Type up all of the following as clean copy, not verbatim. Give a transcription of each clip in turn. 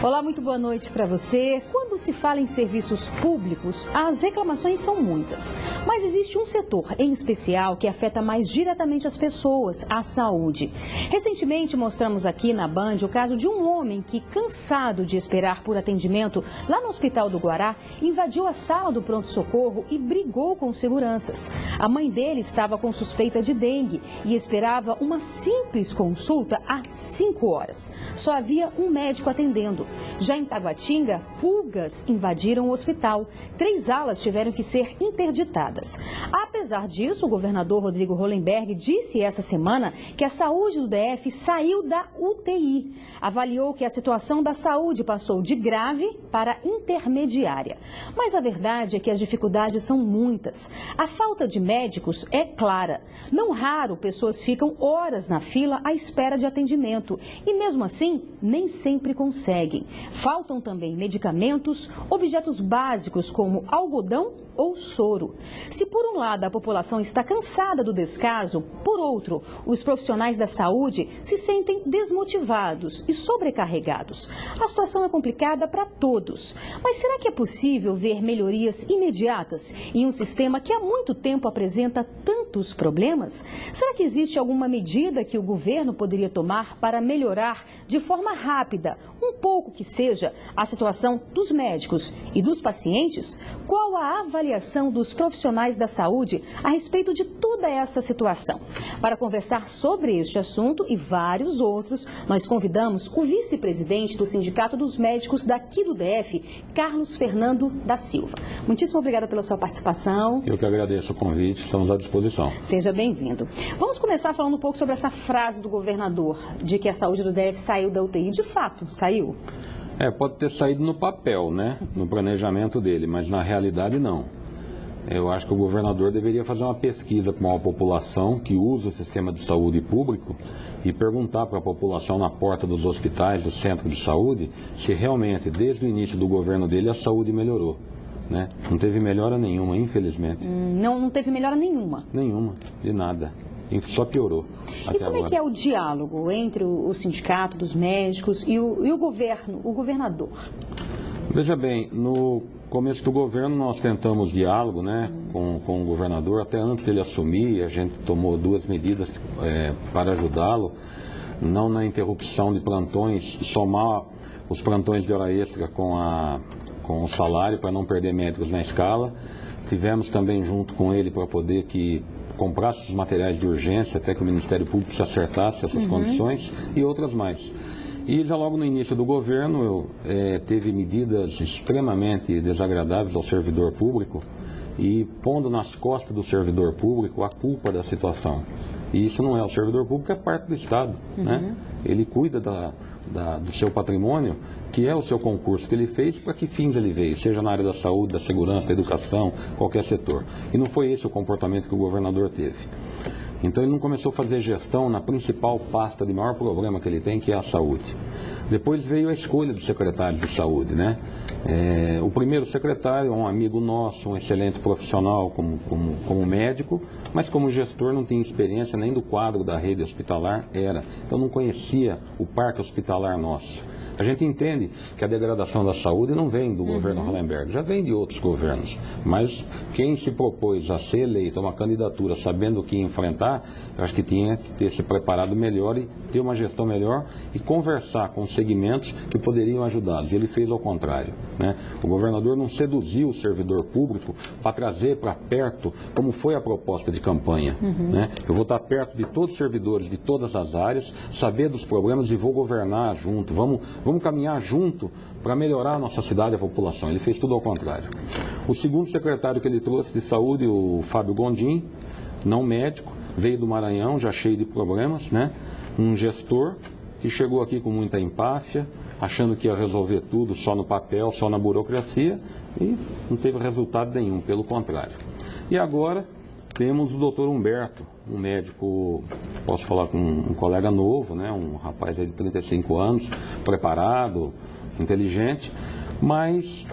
Olá, muito boa noite para você. Quando se fala em serviços públicos, as reclamações são muitas. Mas existe um setor em especial que afeta mais diretamente as pessoas, a saúde. Recentemente mostramos aqui na Band o caso de um homem que, cansado de esperar por atendimento lá no Hospital do Guará, invadiu a sala do pronto-socorro e brigou com os seguranças. A mãe dele estava com suspeita de dengue e esperava uma simples consulta há 5 horas. Só havia um médico atendendo. Já em Taguatinga, pulgas invadiram o hospital. 3 alas tiveram que ser interditadas. Apesar disso, o governador Rodrigo Hollenberg disse essa semana que a saúde do DF saiu da UTI. Avaliou que a situação da saúde passou de grave para intermediária. Mas a verdade é que as dificuldades são muitas. A falta de médicos é clara. Não raro, pessoas ficam horas na fila à espera de atendimento. E mesmo assim, nem sempre conseguem. Faltam também medicamentos, objetos básicos como algodão ou soro. Se por um lado a população está cansada do descaso, por outro, os profissionais da saúde se sentem desmotivados e sobrecarregados. A situação é complicada para todos. Mas será que é possível ver melhorias imediatas em um sistema que há muito tempo apresenta tantos problemas? Será que existe alguma medida que o governo poderia tomar para melhorar de forma rápida, um pouco que seja, a situação dos médicos e dos pacientes? Qual a avaliação dos profissionais da saúde a respeito de toda essa situação? Para conversar sobre este assunto e vários outros, nós convidamos o vice-presidente do Sindicato dos Médicos daqui do DF, Carlos Fernando da Silva. Muitíssimo obrigada pela sua participação. Eu que agradeço o convite, estamos à disposição. Seja bem-vindo. Vamos começar falando um pouco sobre essa frase do governador, de que a saúde do DF saiu da UTI. De fato, saiu? Pode ter saído no papel, né? No planejamento dele, mas na realidade não. Eu acho que o governador deveria fazer uma pesquisa com a população que usa o sistema de saúde público e perguntar para a população na porta dos hospitais, do centro de saúde, se realmente, desde o início do governo dele, a saúde melhorou. Né? Não teve melhora nenhuma, infelizmente. Não teve melhora nenhuma? Nenhuma, de nada. Só piorou. E como é que é o diálogo entre o sindicato dos médicos e o governo, o governador? Veja bem, no começo do governo nós tentamos diálogo, né, com o governador. Até antes dele assumir, a gente tomou 2 medidas para ajudá-lo. Não na interrupção de plantões, somar os plantões de hora extra com o salário para não perder médicos na escala. Tivemos também junto com ele para poder que comprasse os materiais de urgência até que o Ministério Público se acertasse essas condições e outras mais. E já logo no início do governo teve medidas extremamente desagradáveis ao servidor público e pondo nas costas do servidor público a culpa da situação. E isso não é, o servidor público é parte do Estado, né? Ele cuida do seu patrimônio, que é o seu concurso que ele fez, para que fins ele veio, seja na área da saúde, da segurança, da educação, qualquer setor. E não foi esse o comportamento que o governador teve. Então ele não começou a fazer gestão na principal pasta de maior problema que ele tem, que é a saúde. Depois veio a escolha dos secretários de saúde, né? O primeiro secretário é um amigo nosso, um excelente profissional como médico, mas como gestor não tinha experiência nem do quadro da rede hospitalar, então não conhecia o parque hospitalar nosso. A gente entende que a degradação da saúde não vem do governo Hollenberg, já vem de outros governos. Mas quem se propôs a ser eleito a uma candidatura sabendo o que ia enfrentar, eu acho que tinha que ter se preparado melhor e ter uma gestão melhor e conversar com segmentos que poderiam ajudá-los. E ele fez ao contrário, né? O governador não seduziu o servidor público para trazer para perto, como foi a proposta de campanha. Né? Eu vou estar perto de todos os servidores de todas as áreas, saber dos problemas e vou governar junto. Vamos caminhar junto para melhorar a nossa cidade e a população. Ele fez tudo ao contrário. O segundo secretário que ele trouxe de saúde, o Fábio Gondim, não médico, veio do Maranhão, já cheio de problemas, né? Um gestor que chegou aqui com muita empáfia, achando que ia resolver tudo só no papel, só na burocracia, e não teve resultado nenhum, pelo contrário. E agora temos o doutor Humberto, um médico, posso falar com um colega novo, né, um rapaz de 35 anos, preparado, inteligente, mas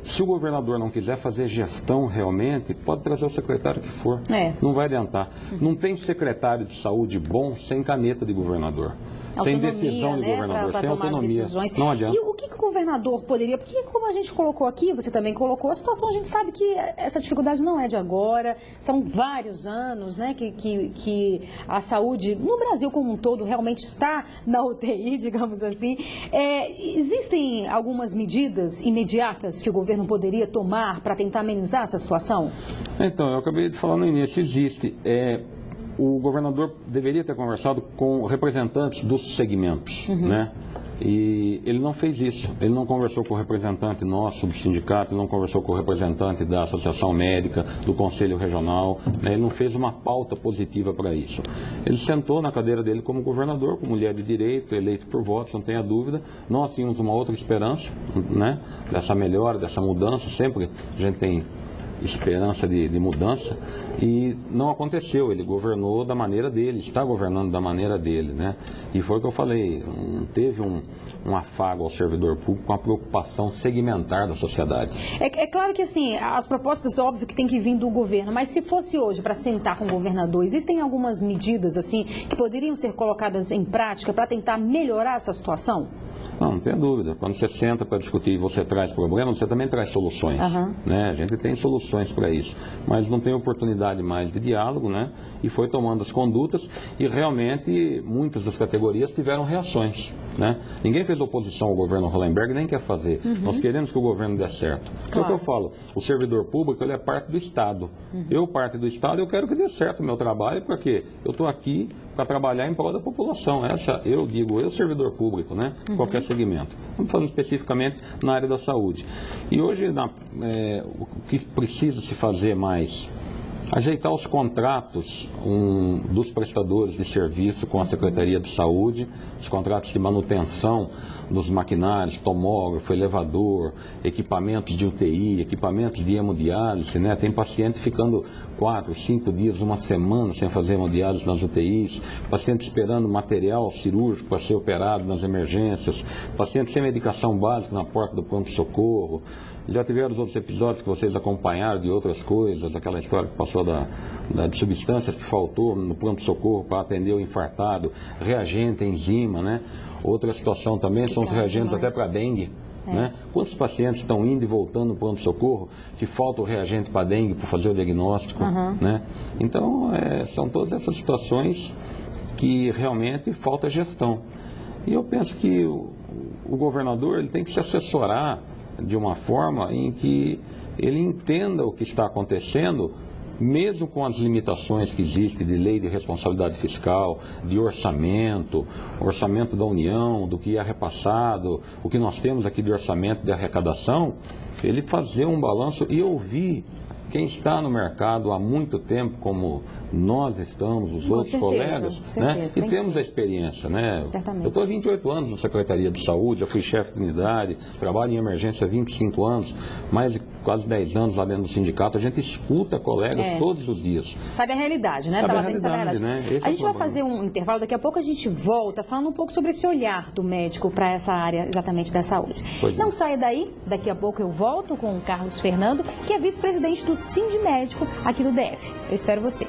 se o governador não quiser fazer gestão realmente, pode trazer o secretário que for, não vai adiantar. Não tem secretário de saúde bom sem caneta de governador. sem decisão do governador, sem autonomia. Não adianta. E o que o governador poderia... Porque como a gente colocou aqui, você também colocou, a situação a gente sabe que essa dificuldade não é de agora, são vários anos, né, que a saúde no Brasil como um todo realmente está na UTI, digamos assim. Existem algumas medidas imediatas que o governo poderia tomar para tentar amenizar essa situação? Então, eu acabei de falar no início, existe. O governador deveria ter conversado com representantes dos segmentos, né? E ele não fez isso. Ele não conversou com o representante nosso do sindicato, ele não conversou com o representante da Associação Médica, do Conselho Regional, né? Ele não fez uma pauta positiva para isso. Ele sentou na cadeira dele como governador, com mulher de direito, eleito por votos, não tenha dúvida. Nós tínhamos uma outra esperança, né? Dessa melhora, dessa mudança. Sempre a gente tem esperança de mudança, e não aconteceu. Ele governou da maneira dele, está governando da maneira dele, né? E foi o que eu falei, teve um afago ao servidor público com a preocupação segmentar da sociedade. É claro que assim, as propostas, óbvio que tem que vir do governo, mas se fosse hoje para sentar com o governador, existem algumas medidas assim que poderiam ser colocadas em prática para tentar melhorar essa situação? Não tem dúvida. Quando você senta para discutir e você traz problemas, você também traz soluções. Né? A gente tem soluções para isso, mas não tem oportunidade mais de diálogo, né? E foi tomando as condutas e realmente muitas das categorias tiveram reações, né? Ninguém fez oposição ao governo Hollenberg, nem quer fazer. Nós queremos que o governo dê certo. Claro. É o que eu falo, o servidor público ele é parte do Estado. Eu, parte do Estado, eu quero que dê certo o meu trabalho, porque eu estou aqui para trabalhar em prol da população. Essa, eu digo, eu servidor público, né? Qualquer segmento. Estamos falando especificamente na área da saúde. E hoje, o que precisa se fazer mais? Ajeitar os contratos dos prestadores de serviço com a Secretaria de Saúde, os contratos de manutenção dos maquinários, tomógrafo, elevador, equipamentos de UTI, equipamentos de hemodiálise, né? Tem paciente ficando 4, 5 dias, uma semana sem fazer hemodiálise nas UTIs, paciente esperando material cirúrgico para ser operado nas emergências, paciente sem medicação básica na porta do pronto-socorro. Já tiveram os outros episódios que vocês acompanharam de outras coisas, aquela história que passou de substâncias que faltou no pronto-socorro para atender o infartado, reagente, enzima, né? Outra situação também são os reagentes até para dengue. Né? Quantos pacientes estão indo e voltando no pronto-socorro que falta o reagente para dengue para fazer o diagnóstico? Né? Então, são todas essas situações que realmente falta gestão. E eu penso que o governador ele tem que se assessorar de uma forma em que ele entenda o que está acontecendo, mesmo com as limitações que existem de lei de responsabilidade fiscal, de orçamento da União, do que é repassado, o que nós temos aqui de orçamento de arrecadação, ele fazer um balanço e ouvir quem está no mercado há muito tempo, como nós estamos, os outros colegas, né? E temos a experiência, né? Certamente. Eu estou há 28 anos na Secretaria de Saúde, já fui chefe de unidade, trabalho em emergência há 25 anos, mais de quase 10 anos lá dentro do sindicato, a gente escuta colegas todos os dias. Sabe a realidade, né? Sabe a realidade, né? A gente vai fazer um intervalo, daqui a pouco a gente volta falando um pouco sobre esse olhar do médico para essa área exatamente da saúde. Não saia daí, daqui a pouco eu volto com o Carlos Fernando, que é vice-presidente do Sindmédico aqui do DF. Eu espero você.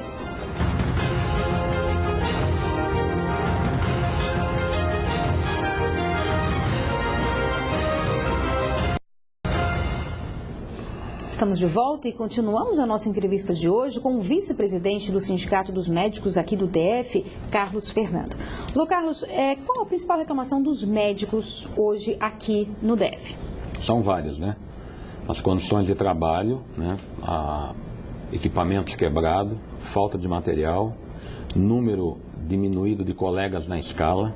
Estamos de volta e continuamos a nossa entrevista de hoje com o vice-presidente do Sindicato dos Médicos aqui do DF, Carlos Fernando. Alô, Carlos, qual a principal reclamação dos médicos hoje aqui no DF? São várias, né? As condições de trabalho, né? Equipamentos quebrados, falta de material, número diminuído de colegas na escala.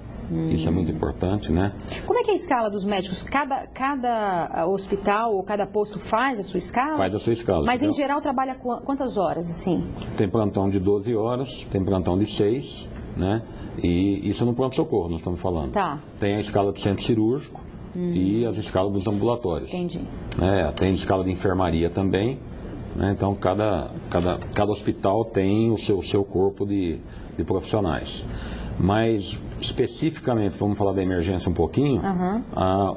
Isso é muito importante, né? Como é que é a escala dos médicos? Cada hospital ou cada posto faz a sua escala? Faz a sua escala. Mas em geral trabalha quantas horas, assim? Tem plantão de 12 horas, tem plantão de 6, né? E isso no pronto-socorro, nós estamos falando. Tá. Tem a escala de centro cirúrgico e as escalas dos ambulatórios. Entendi. Tem escala de enfermaria também, né? Então cada hospital tem o seu corpo de profissionais. Mas especificamente, vamos falar da emergência um pouquinho,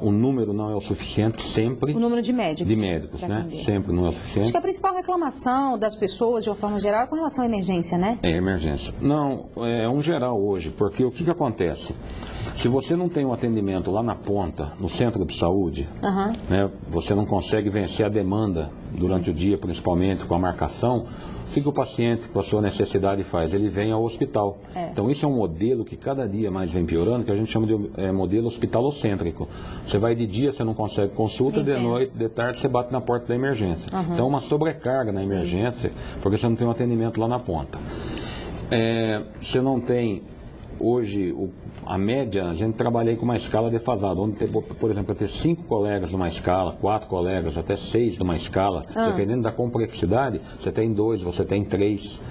o número não é o suficiente sempre. O número de médicos. De médicos, né? Atender. Sempre não é o suficiente. Acho que a principal reclamação das pessoas, de uma forma geral, é com relação à emergência, né? É, emergência. Não, é um geral hoje, porque o que acontece? Se você não tem um atendimento lá na ponta, no centro de saúde, né, você não consegue vencer a demanda durante o dia, principalmente com a marcação, o que o paciente, com a sua necessidade, faz? Ele vem ao hospital. Então, isso é um modelo que cada dia mais vem piorando, que a gente chama de modelo hospitalocêntrico. Você vai de dia, você não consegue consulta, de noite, de tarde, você bate na porta da emergência. Então, uma sobrecarga na emergência, porque você não tem um atendimento lá na ponta. Você não tem... Hoje, a média, a gente trabalha aí com uma escala defasada, onde, por exemplo, ter 5 colegas numa escala, 4 colegas, até 6 numa escala, dependendo da complexidade, você tem 2, você tem 3.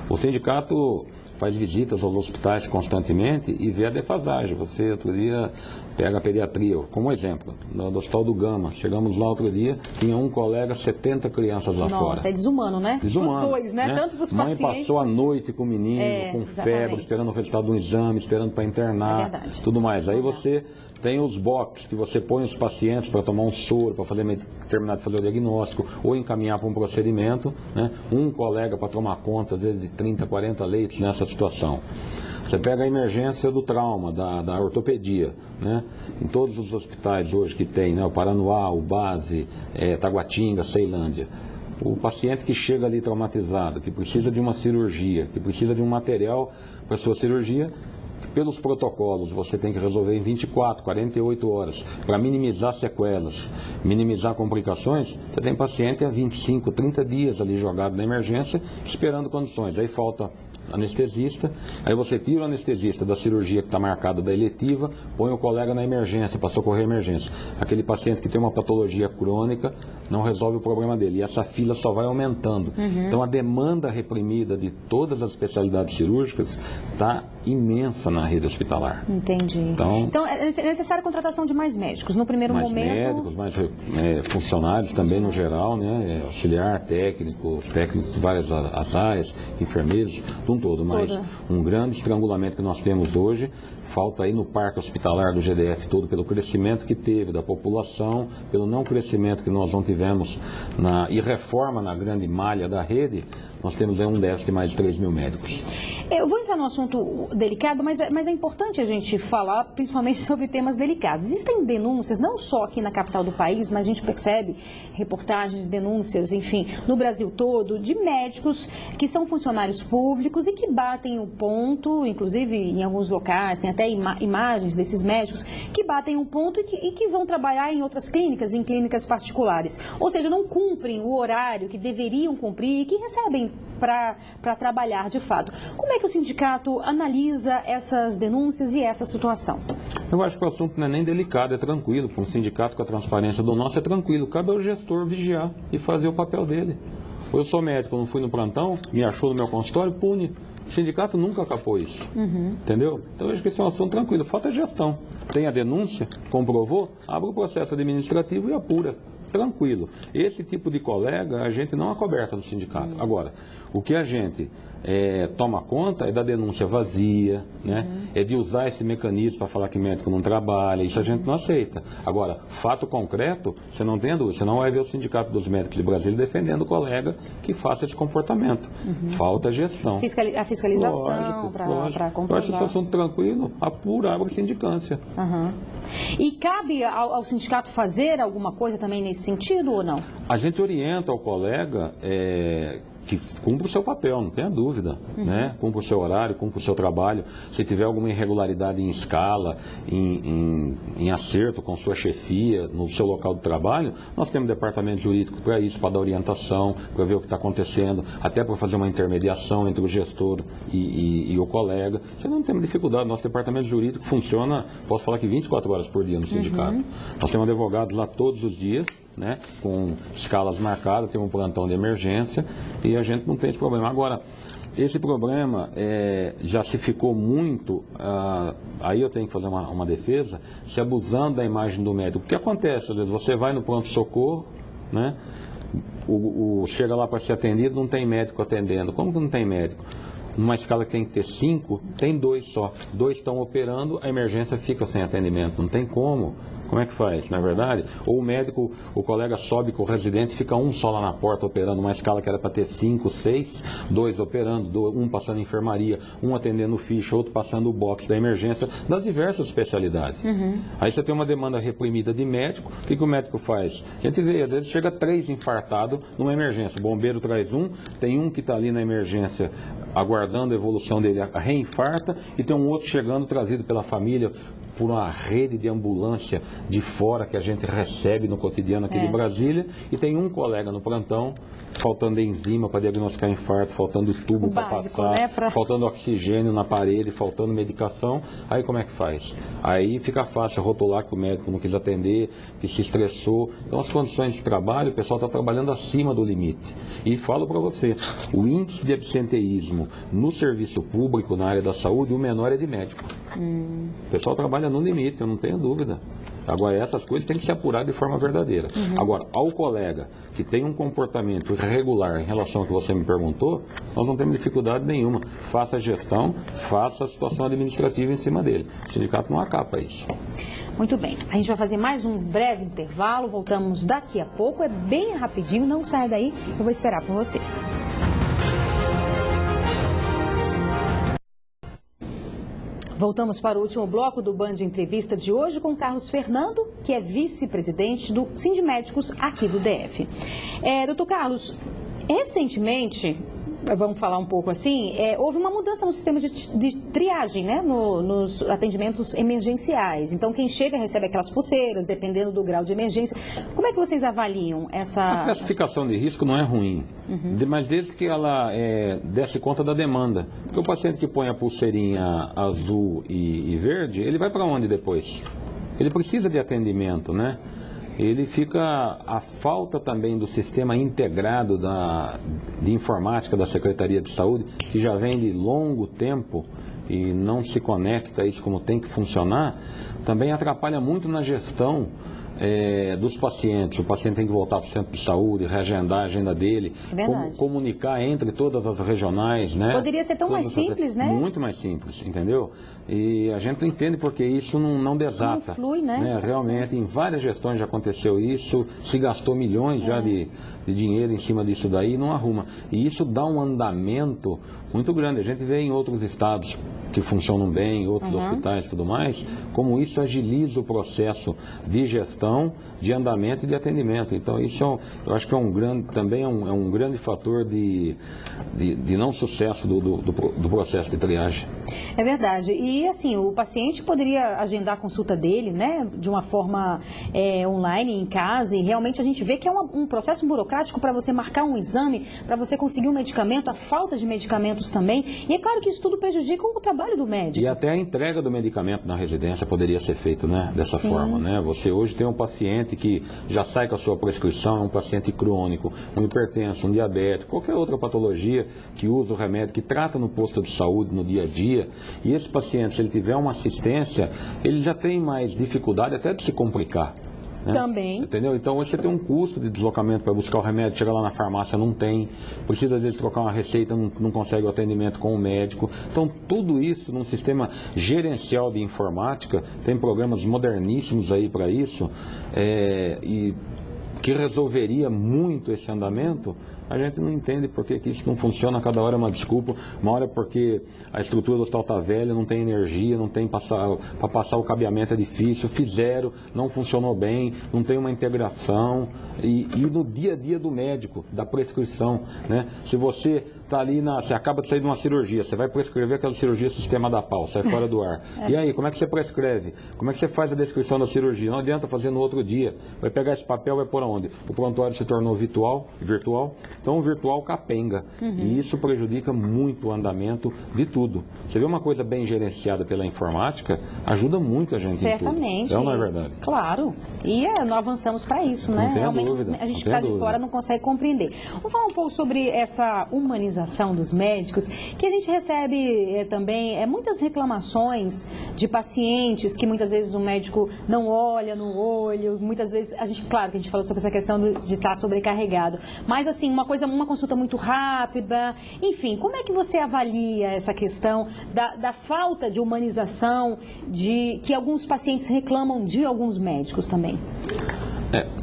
O sindicato faz visitas aos hospitais constantemente e vê a defasagem. Você, outro dia, pega a pediatria, como exemplo, do Hospital do Gama. Chegamos lá outro dia, tinha um colega, 70 crianças lá fora. Nossa, é desumano, né? Desumano, os dois, né? Tanto para os pacientes. Mãe passou a noite com o menino, com febre, esperando o resultado do exame, esperando para internar, tudo mais. Aí você tem os boxes que você põe os pacientes para tomar um soro, para terminar de fazer o diagnóstico, ou encaminhar para um procedimento, né? Um colega para tomar conta, às vezes, de 30, 40 leitos nessa situação. Você pega a emergência do trauma, da ortopedia, né? Em todos os hospitais hoje que tem, né? O Paranoá, o Base, Taguatinga, Ceilândia. O paciente que chega ali traumatizado, que precisa de uma cirurgia, que precisa de um material para a sua cirurgia, pelos protocolos você tem que resolver em 24, 48 horas, para minimizar sequelas, minimizar complicações. Você tem paciente há 25, 30 dias ali jogado na emergência, esperando condições. Aí falta anestesista, aí você tira o anestesista da cirurgia que está marcada da eletiva, põe o colega na emergência, para socorrer a emergência. Aquele paciente que tem uma patologia crônica não resolve o problema dele, e essa fila só vai aumentando. Então a demanda reprimida de todas as especialidades cirúrgicas está imensa na rede hospitalar. Entendi. Então é necessária a contratação de mais médicos, no primeiro momento... Mais médicos, mais funcionários também no geral, né? Auxiliar, técnicos de várias as áreas, enfermeiros, todo, mas um grande estrangulamento que nós temos hoje, falta aí no parque hospitalar do GDF todo, pelo crescimento que teve da população, pelo não crescimento que nós não tivemos e reforma na grande malha da rede, nós temos aí um déficit de mais de 3 mil médicos. Eu vou entrar num assunto delicado, mas é importante a gente falar principalmente sobre temas delicados. Existem denúncias, não só aqui na capital do país, mas a gente percebe reportagens, denúncias, enfim, no Brasil todo, de médicos que são funcionários públicos e que batem o ponto, inclusive em alguns locais, tem até imagens desses médicos que batem um ponto e que vão trabalhar em outras clínicas, em clínicas particulares. Ou seja, não cumprem o horário que deveriam cumprir e que recebem para trabalhar de fato. Como é que o sindicato analisa essas denúncias e essa situação? Eu acho que o assunto não é nem delicado, é tranquilo. Para um sindicato com a transparência do nosso é tranquilo. Cabe ao gestor vigiar e fazer o papel dele. Eu sou médico, não fui no plantão, me achou no meu consultório, pune. O sindicato nunca capou isso, entendeu? Então eu acho que esse é um assunto tranquilo, falta gestão. Tem a denúncia, comprovou, abre o processo administrativo e apura. Tranquilo. Esse tipo de colega a gente não acoberta no sindicato. Agora, o que a gente toma conta é da denúncia vazia, né? É de usar esse mecanismo para falar que médico não trabalha, isso a gente não aceita. Agora, fato concreto, você não tem dúvida, você não vai ver o Sindicato dos Médicos de Brasília defendendo o colega que faça esse comportamento. Falta gestão. A fiscalização para comprovar. Eu acho esse assunto tranquilo, apura, abre sindicância. E cabe ao sindicato fazer alguma coisa também nesse sentido ou não? A gente orienta o colega que cumpra o seu papel, não tenha dúvida, né? Cumpra o seu horário, cumpra o seu trabalho. Se tiver alguma irregularidade em escala, em acerto com sua chefia, no seu local de trabalho, nós temos departamento jurídico para isso, para dar orientação, para ver o que está acontecendo, até para fazer uma intermediação entre o gestor e o colega. Você não tem dificuldade, nosso departamento jurídico funciona, posso falar que 24 horas por dia no sindicato. Nós temos advogados lá todos os dias, né, com escalas marcadas, tem um plantão de emergência e a gente não tem esse problema. Agora, esse problema já se ficou muito, aí eu tenho que fazer uma defesa, se abusando da imagem do médico. O que acontece? Às vezes você vai no pronto-socorro, né, chega lá para ser atendido, não tem médico atendendo. Como que não tem médico? numa escala que tem que ter 5, tem 2 só. 2 estão operando, a emergência fica sem atendimento. Não tem como. Como é que faz, não é verdade? Ou o médico, o colega sobe com o residente, fica um só lá na porta operando, uma escala que era para ter 5, 6, 2 operando, um passando enfermaria, um atendendo ficha, outro passando o box da emergência, das diversas especialidades. Aí você tem uma demanda reprimida de médico, o que o médico faz? A gente vê, às vezes chega 3 infartados numa emergência, o bombeiro traz um, tem um que está ali na emergência aguardando a evolução dele, reinfarta, e tem um outro chegando trazido pela família, por uma rede de ambulância de fora que a gente recebe no cotidiano aqui de Brasília, e tem um colega no plantão, faltando enzima para diagnosticar infarto, faltando tubo para passar, né, faltando oxigênio na parede, faltando medicação. Aí como é que faz? Aí fica fácil rotular que o médico não quis atender, que se estressou. Então as condições de trabalho, o pessoal está trabalhando acima do limite. E falo para você, o índice de absenteísmo no serviço público, na área da saúde, o menor é de médico. O pessoal trabalha no limite, eu não tenho dúvida. Agora, essas coisas têm que ser apuradas de forma verdadeira. Agora, ao colega que tem um comportamento irregular em relação ao que você me perguntou, nós não temos dificuldade nenhuma. Faça a gestão, faça a situação administrativa em cima dele. O sindicato não acapa isso. Muito bem. A gente vai fazer mais um breve intervalo. Voltamos daqui a pouco. É bem rapidinho. Não saia daí. Eu vou esperar por você. Voltamos para o último bloco do Band Entrevista de hoje com Carlos Fernando, que é vice-presidente do Sindmédicos aqui do DF. Doutor Carlos, recentemente, vamos falar um pouco assim, houve uma mudança no sistema de triagem, né, nos atendimentos emergenciais. Então, quem chega recebe aquelas pulseiras, dependendo do grau de emergência. Como é que vocês avaliam essa... A classificação de risco não é ruim, mas desde que ela desse conta da demanda. Porque o paciente que põe a pulseirinha azul e verde, ele vai para onde depois? Ele precisa de atendimento, né? Ele fica, a falta também do sistema integrado de informática da Secretaria de Saúde, que já vem de longo tempo e não se conecta a isso como tem que funcionar, também atrapalha muito na gestão dos pacientes. O paciente tem que voltar para o centro de saúde, reagendar a agenda dele, comunicar entre todas as regionais, né? Poderia ser tão mais simples, né? Muito mais simples, entendeu? E a gente não entende porque isso não desata. Não flui, né? Realmente, em várias gestões já aconteceu isso, se gastou milhões já de dinheiro em cima disso daí e não arruma. E isso dá um andamento muito grande. A gente vê em outros estados que funcionam bem, outros hospitais e tudo mais, como isso agiliza o processo de gestão, de andamento e de atendimento. Então isso eu acho que também é um grande fator de não sucesso do processo de triagem. É verdade. E assim, o paciente poderia agendar a consulta dele, né, de uma forma online, em casa, e realmente a gente vê que é um processo burocrático para você marcar um exame, para você conseguir um medicamento, a falta de medicamentos também. E é claro que isso tudo prejudica o trabalho do médico. E até a entrega do medicamento na residência poderia ser feito, né, dessa forma, né? Você hoje tem um paciente que já sai com a sua prescrição, é um paciente crônico, um hipertenso, um diabético, qualquer outra patologia que usa o remédio, que trata no posto de saúde no dia a dia, e esse paciente, se ele tiver uma assistência, ele já tem mais dificuldade até de se complicar. Né? Também. Entendeu? Então hoje você tem um custo de deslocamento para buscar o remédio, chega lá na farmácia, não tem, precisa às vezes trocar uma receita, não consegue o atendimento com o médico. Então tudo isso num sistema gerencial de informática, tem programas moderníssimos aí para isso, e que resolveria muito esse andamento. A gente não entende por que isso não funciona, cada hora é uma desculpa, uma hora é porque a estrutura do hospital está velha, não tem energia, não tem para passar o cabeamento é difícil, fizeram, não funcionou bem, não tem uma integração, e no dia a dia do médico, da prescrição, né? Se você está ali, você acaba de sair de uma cirurgia, você vai prescrever aquela cirurgia sistema da pau, sai fora do ar. E aí, como é que você prescreve? Como é que você faz a descrição da cirurgia? Não adianta fazer no outro dia, vai pegar esse papel, vai pôr onde? O prontuário se tornou virtual, então o virtual capenga, e isso prejudica muito o andamento de tudo. Você vê uma coisa bem gerenciada pela informática, ajuda muito a gente. Certamente. Então não é verdade? Claro. E nós avançamos para isso, né? Não tenha Realmente dúvida, a gente que está de fora não consegue compreender. Vamos falar um pouco sobre essa humanização humanização dos médicos, que a gente recebe também muitas reclamações de pacientes que muitas vezes o médico não olha no olho, muitas vezes, claro que a gente falou sobre essa questão de estar sobrecarregado, mas assim, uma consulta muito rápida, enfim, como é que você avalia essa questão da falta de humanização, que alguns pacientes reclamam de alguns médicos também?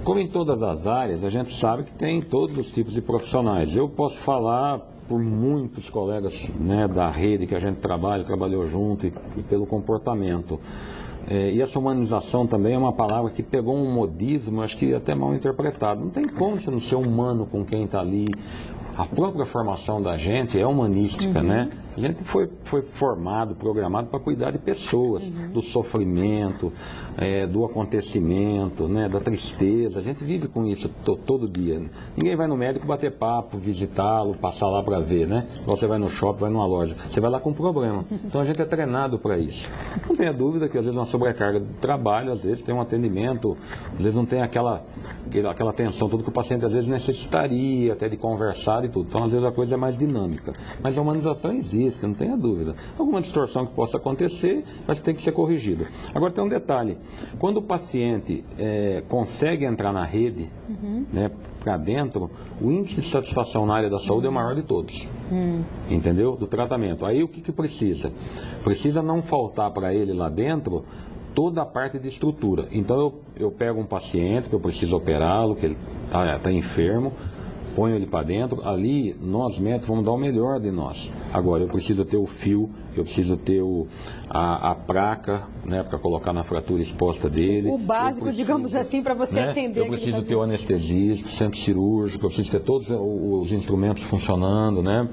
Como em todas as áreas, a gente sabe que tem todos os tipos de profissionais. Eu posso falar por muitos colegas, né, da rede que a gente trabalhou junto e pelo comportamento. E essa humanização também é uma palavra que pegou um modismo, acho que até mal interpretado. Não tem como você não ser humano com quem está ali. A própria formação da gente é humanística, né? A gente foi formado, programado para cuidar de pessoas, do sofrimento, do acontecimento, né? Da tristeza. A gente vive com isso todo dia. Ninguém vai no médico bater papo, visitá-lo, passar lá para ver, né? Você vai no shopping, vai numa loja. Você vai lá com um problema. Então a gente é treinado para isso. Não tenha dúvida que às vezes uma sobrecarga de trabalho, às vezes tem um atendimento, às vezes não tem aquela atenção toda que o paciente às vezes necessitaria, até de conversar e tudo. Então às vezes a coisa é mais dinâmica. Mas a humanização existe, não tenha dúvida. Alguma distorção que possa acontecer, mas tem que ser corrigida. Agora tem um detalhe. Quando o paciente consegue entrar na rede, né, para dentro, o índice de satisfação na área da saúde é o maior de todos. Entendeu? Do tratamento. Aí o que precisa? Precisa não faltar para ele lá dentro toda a parte de estrutura. Então eu pego um paciente que eu preciso operá-lo, que ele está enfermo, ponho ele para dentro, ali nós médicos vamos dar o melhor de nós. Agora eu preciso ter o fio, eu preciso ter a placa, né, para colocar na fratura exposta dele. O básico, digamos assim, para você atender. Eu preciso ter o anestesista, o centro cirúrgico, eu preciso ter todos os instrumentos funcionando, né,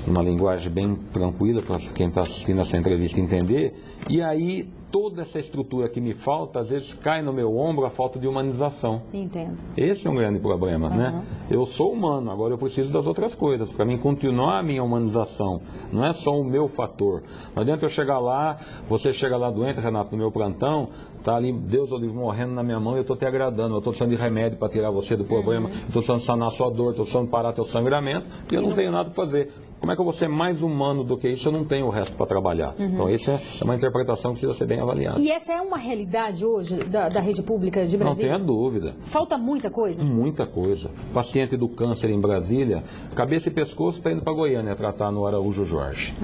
numa linguagem bem tranquila para quem está assistindo essa entrevista entender. E aí toda essa estrutura que me falta, às vezes cai no meu ombro a falta de humanização. Entendo. Esse é um grande problema, né? Eu sou humano, agora eu preciso das outras coisas. Para mim continuar a minha humanização, não é só o meu fator. Não adianta eu chegar lá, você chega lá doente, Renato, no meu plantão, tá ali, Deus o livre, morrendo na minha mão e eu estou te agradando. Eu estou precisando de remédio para tirar você do problema, eu estou precisando sanar a sua dor, estou precisando parar teu sangramento e eu não tenho nada para fazer. Como é que eu vou ser mais humano do que isso? Eu não tenho o resto para trabalhar. Então, essa é uma interpretação que precisa ser bem avaliada. E essa é uma realidade hoje da rede pública de Brasília? Não tenha dúvida. Falta muita coisa? Muita coisa. Paciente do câncer em Brasília, cabeça e pescoço está indo para Goiânia tratar no Araújo Jorge.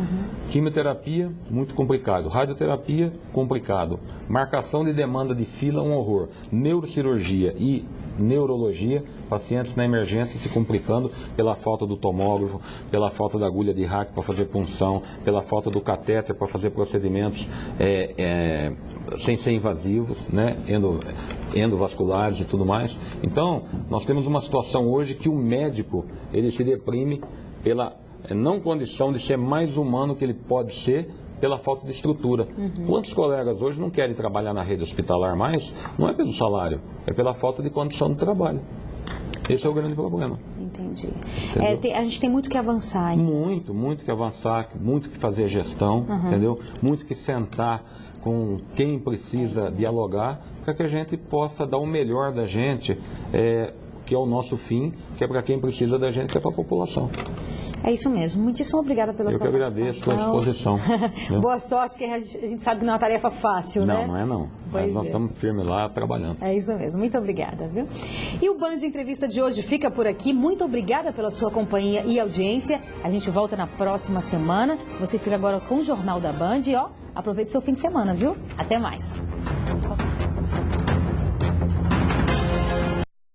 Quimioterapia, muito complicado. Radioterapia, complicado. Marcação de demanda de fila, um horror. Neurocirurgia e neurologia, pacientes na emergência se complicando pela falta do tomógrafo, pela falta da agulha de rack para fazer punção, pela falta do catéter para fazer procedimentos sem ser invasivos, né, endovasculares e tudo mais. Então, nós temos uma situação hoje que o médico, ele se deprime pela não condição de ser mais humano que ele pode ser, pela falta de estrutura. Quantos colegas hoje não querem trabalhar na rede hospitalar mais? Não é pelo salário, é pela falta de condição de trabalho. Esse é o grande problema. Entendi. A gente tem muito que avançar. Hein? Muito que avançar, muito que fazer gestão, entendeu? Muito que sentar com quem precisa dialogar, para que a gente possa dar o melhor da gente, que é o nosso fim, que é para quem precisa da gente, que é para a população. É isso mesmo. Muitíssimo obrigada pela sua participação. Eu que agradeço a disposição. Boa sorte, porque a gente sabe que não é uma tarefa fácil, né? Não é não. Mas nós estamos firmes lá, trabalhando. É isso mesmo. Muito obrigada, viu? E o Band Entrevista de hoje fica por aqui. Muito obrigada pela sua companhia e audiência. A gente volta na próxima semana. Você fica agora com o Jornal da Band e, aproveite seu fim de semana, viu? Até mais.